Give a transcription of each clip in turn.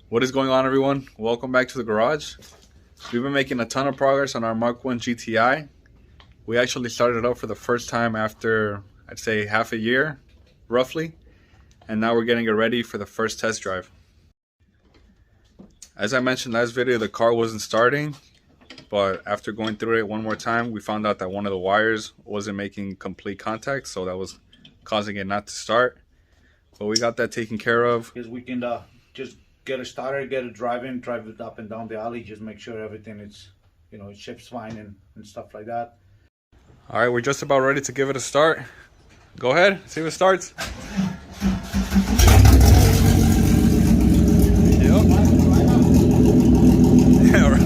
What is going on, everyone? Welcome back to the garage. We've been making a ton of progress on our MK1 GTI. We actually started it up for the first time after, I'd say, half a year, roughly. And now we're getting it ready for the first test drive. As I mentioned last video, the car wasn't starting, but after going through it one more time, we found out that one of the wires wasn't making complete contact, so that was causing it not to start. But we got that taken care of. Because we can just get it started, get it driving, drive it up and down the alley, just make sure everything is, it ships fine and stuff like that. All right, we're just about ready to give it a start. Go ahead, see if it starts. Yeah, right.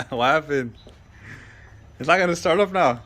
What happened? It's not gonna start up now.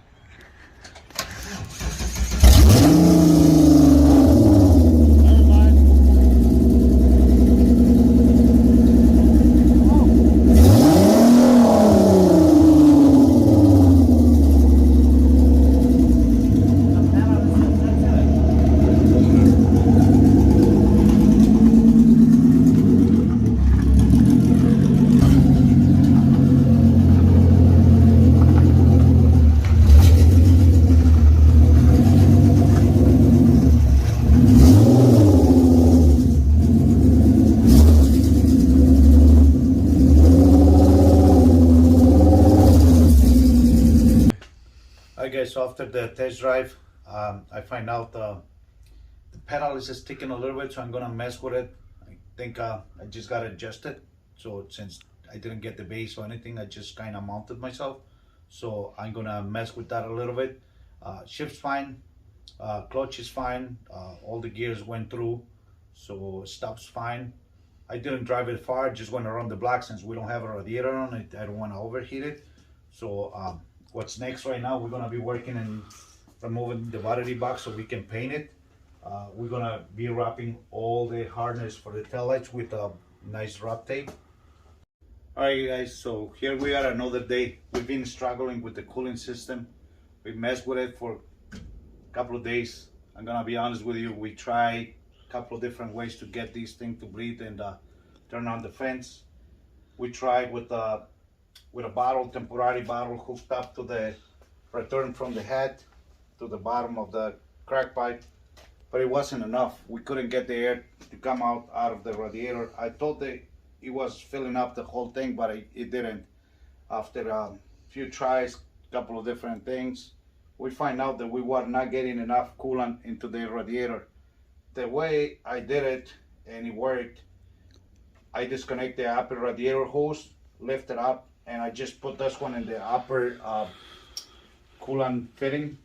So after the test drive, I find out the pedal is sticking a little bit, so I'm gonna mess with it. I think I just got to adjust it. So since I didn't get the base or anything, I just kind of mounted myself. So I'm gonna mess with that a little bit. Shift's fine, clutch is fine, all the gears went through, so stop's fine. I didn't drive it far, just went around the block since we don't have a radiator on it. I don't want to overheat it. So what's next right now, we're gonna be working and removing the battery box so we can paint it. We're gonna be wrapping all the harness for the taillights with a nice wrap tape. Alright guys, so here we are another day. We've been struggling with the cooling system. We messed with it for a couple of days. I'm gonna be honest with you, we tried a couple of different ways to get this thing to breathe and turn on the fence. We tried with a bottle, temporary bottle hooked up to the return from the head to the bottom of the crack pipe, but it wasn't enough. We couldn't get the air to come out of the radiator. I thought that it was filling up the whole thing, but it didn't. After a few tries, a couple of different things, we find out that we were not getting enough coolant into the radiator. The way I did it, and it worked, I disconnect the upper radiator hose, lift it up, and I just put this one in the upper coolant fitting,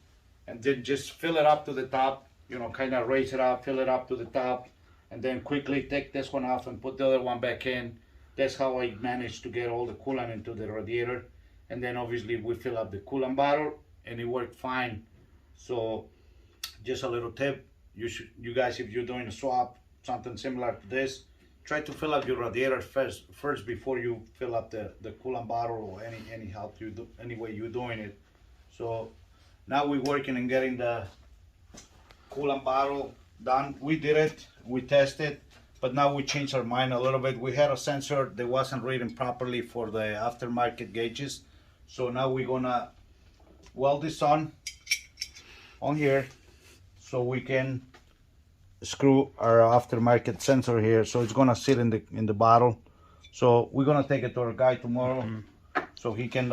and then just fill it up to the top, kind of raise it up, fill it up to the top, and then quickly take this one off and put the other one back in. That's how I managed to get all the coolant into the radiator. And then obviously we fill up the coolant bottle and it worked fine. So just a little tip, you guys, if you're doing a swap, something similar to this, try to fill up your radiator first before you fill up the coolant bottle or any way you're doing it. So now we're working on getting the coolant bottle done. We did it, we tested, but now we changed our mind a little bit. We had a sensor that wasn't reading properly for the aftermarket gauges. So now we're gonna weld this on here so we can screw our aftermarket sensor here, so it's gonna sit in the bottle. So we're gonna take it to our guy tomorrow, so he can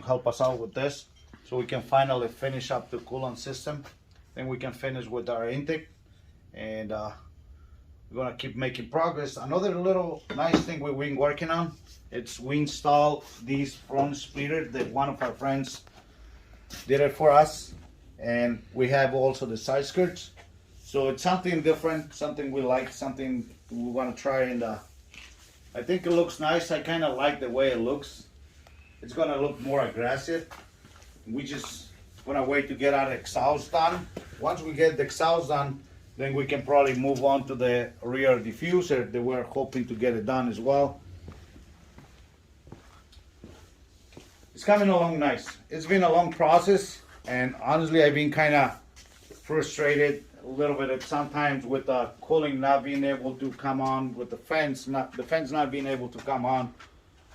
help us out with this, so we can finally finish up the coolant system. Then we can finish with our intake, and we're gonna keep making progress. Another little nice thing we've been working on, we installed this front splitter that one of our friends did it for us, and we have also the side skirts. So it's something different, something we like, something we want to try, and I think it looks nice. I kind of like the way it looks. It's gonna look more aggressive. We just gonna wait to get our exhaust done. Once we get the exhaust done, then we can probably move on to the rear diffuser that we're hoping to get it done as well. It's coming along nice. It's been a long process, and honestly, I've been kind of frustrated a little bit sometimes with the cooling not being able to come on, with the fence not being able to come on.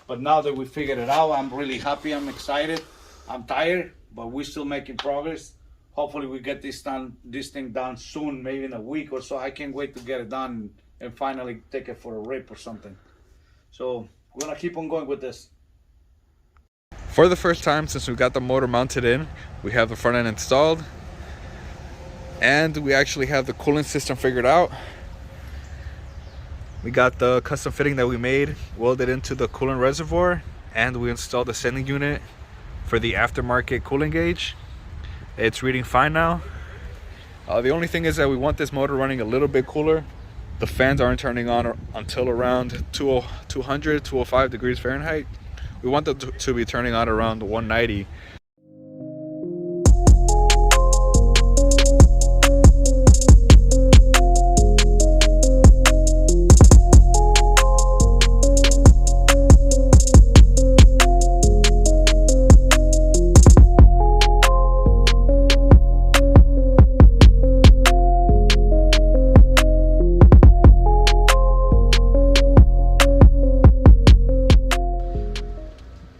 But now that we figured it out, I'm really happy. I'm excited. I'm tired, but we're still making progress. Hopefully, we get this thing done soon, maybe in a week or so. I can't wait to get it done and finally take it for a rip or something. So we're gonna keep on going with this. For the first time since we got the motor mounted in, we have the front end installed, and we actually have the cooling system figured out. We got the custom fitting that we made welded into the coolant reservoir, and we installed the sending unit for the aftermarket cooling gauge. It's reading fine now. The only thing is that we want this motor running a little bit cooler. The fans aren't turning on until around 200, 205 degrees Fahrenheit. We want them to be turning on around 190.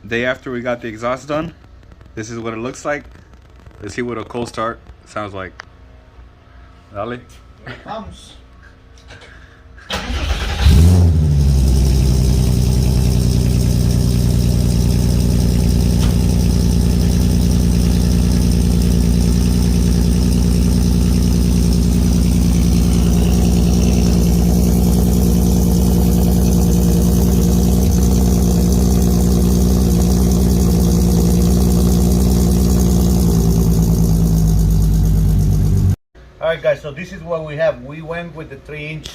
Day after we got the exhaust done, this is what it looks like. Let's see what a cold start sounds like. Dale. Here it comes. Alright guys, so this is what we have. We went with the 3-inch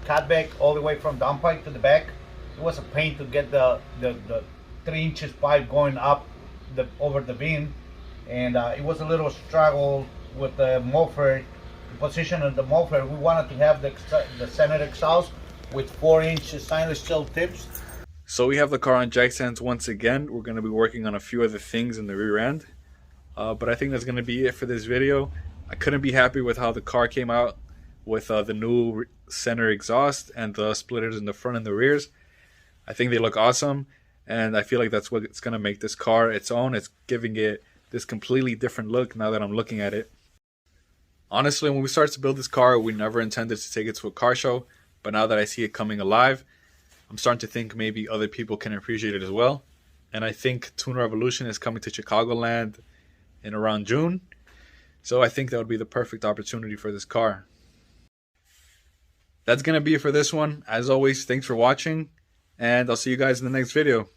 cutback all the way from downpipe to the back. It was a pain to get the 3 inches pipe going up over the beam, and it was a little struggle with the muffler, the position of the muffler. We wanted to have the center exhaust with 4-inch stainless steel tips. So we have the car on jack stands once again. We're going to be working on a few other things in the rear end, but I think that's going to be it for this video. I couldn't be happy with how the car came out with the new center exhaust and the splitters in the front and the rears. I think they look awesome, and I feel like that's what's going to make this car its own. It's giving it this completely different look now that I'm looking at it. Honestly, when we started to build this car, we never intended to take it to a car show, but now that I see it coming alive, I'm starting to think maybe other people can appreciate it as well. And I think Tune Revolution is coming to Chicagoland in around June. So I think that would be the perfect opportunity for this car. That's going to be it for this one. As always, thanks for watching, and I'll see you guys in the next video.